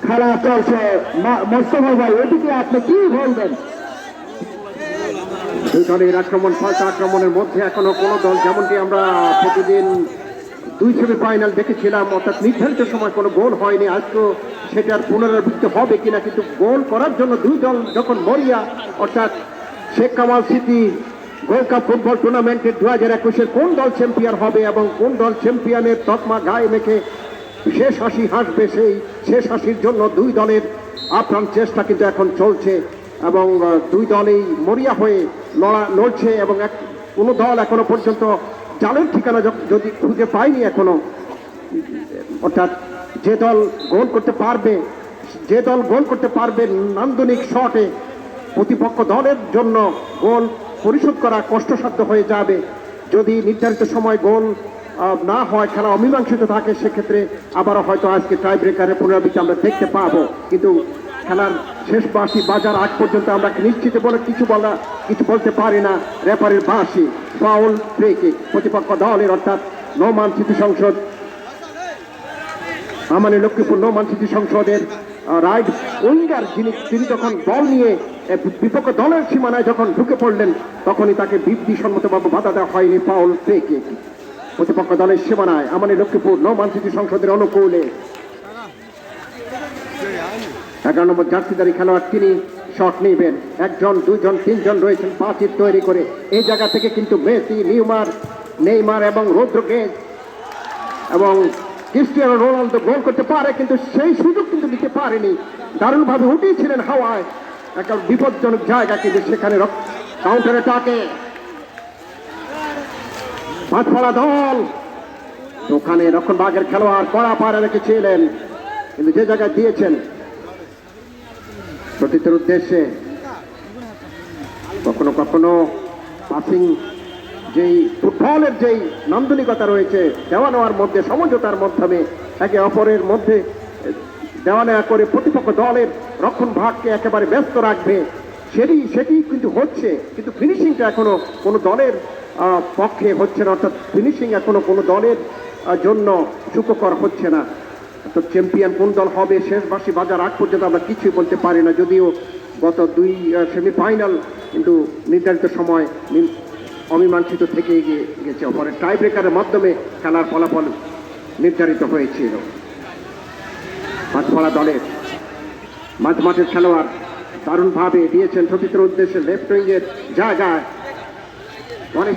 খেলা চলছে। মোস্তফা ভাই, এদিকে আপনি কি বলবেন? দুই দলের আক্রমণ, পাল্টা আক্রমণের মধ্যে এখনো কোনো দল, যেমনটি আমরা প্রতিদিন দুই সেমিফাইনাল দেখেছিলাম, অর্থাৎ নির্ধারিত সময় কোনো গোল হয়নি। আজকেও সেটার পুনরাবৃত্তি হবে কিনা, কিন্তু গোল করার জন্য দুই দল যখন মরিয়া, অর্থাৎ শেখ কামাল স্মৃতি গোল্ড কাপ ফুটবল টুর্নামেন্টের 2021-এর কোন দল চ্যাম্পিয়ন হবে এবং কোন দল চ্যাম্পিয়নের তকমা গায়ে মেখে শেষ হাসি হাসবে, সেই শেষ হাসির জন্য দুই দলের আপ্রাণ চেষ্টা কিন্তু এখন চলছে এবং দুই দলেই মরিয়া হয়ে লড়ছে এবং কোনো দল এখনো পর্যন্ত জালের ঠিকানা যদি খুঁজে পায়নি এখনো, অর্থাৎ যে দল গোল করতে পারবে নান্দনিক শটে প্রতিপক্ষ দলের জন্য গোল পরিশোধ করা কষ্টসাধ্য হয়ে যাবে। যদি নির্ধারিত সময় গোল না হয়, খেলা অমীমাংসিত থাকে, সেক্ষেত্রে আবারও হয়তো আজকে টাই ব্রেকারের পুনরাবৃত্তি আমরা দেখতে পাবো। কিন্তু খেলার শেষ বাঁশি বাজার আগ পর্যন্ত আমরা নিশ্চিত বলে কিছু বলতে পারি না। রেফারির বাঁশি, ফাউল, ফ্রি কিক প্রতিপক্ষ দলের, অর্থাৎ নোমান স্মৃতি সংসদ, আমাদের লক্ষ্মীপুর নোমান স্মৃতি সংসদের রাইট উইঙ্গার তিনি যখন বল নিয়ে বিপক্ষ দলের সীমানায় যখন ঢুকে পড়লেন, তখনই তাকে বিধিসম্মতভাবে বাধা দেওয়া হয়নি। ফাউল, ফ্রি কিক প্রতিপক্ষ দলের সীমানায় আমাদের লক্ষ্মীপুর নোমান স্মৃতি সংসদের অনুকূলে। 11 নম্বর জার্সিদারি খেলোয়াড় তিনি শট নেবেন। একজন, দুইজন, তিনজন রয়েছেন পাঁচির তৈরি করে। এই জায়গা থেকে কিন্তু মেসি, নেইমার এবং রদ্রিগেজ এবং ক্রিস্টিয়ানো রোনালদো গোল করতে পারে, কিন্তু সেই সুযোগ কিন্তু নিতে পারেনি। দারুণভাবে উঠিয়েছিলেন হাওয়ায়, একটা বিপজ্জনক জায়গা, কিন্তু সেখানে কাউন্টার অ্যাটাকে পাঁচপাড়া দল ওখানে রক্ষণভাগের খেলোয়াড় কড়া পাড়া রেখেছিলেন, কিন্তু যে জায়গায় দিয়েছেন প্রতিটির উদ্দেশ্যে কখনো কখনো পাসিং, যেই ফুটবলের যেই নান্দনিকতা রয়েছে, দেওয়া নেওয়ার মধ্যে সমঝোতার মাধ্যমে একে অপরের মধ্যে দেওয়া নেওয়া করে প্রতিপক্ষ দলের রক্ষণ ভাগকে একেবারে ব্যস্ত রাখবে, সেটি কিন্তু হচ্ছে, কিন্তু ফিনিশিংটা এখনো কোনো দলের পক্ষে হচ্ছে না, অর্থাৎ ফিনিশিং এখনো কোনো দলের জন্য সুখকর হচ্ছে না। তো চ্যাম্পিয়ন কোন দল হবে শেষ বাঁশি বাজার আগ পর্যন্ত আমরা কিছুই বলতে পারি না, যদিও গত দুই সেমিফাইনাল কিন্তু নির্ধারিত সময় অমীমাংসিত থেকে গেছে, পরে টাই ব্রেকারের মাধ্যমে খেলার ফলাফল নির্ধারিত হয়েছিল। পাঁচপাড়া দলের মাঝমাঠের খেলোয়াড় দারুণভাবে দিয়েছেন সতীর্থের উদ্দেশ্যে লেফট উইংয়ের জায়গায় অনেক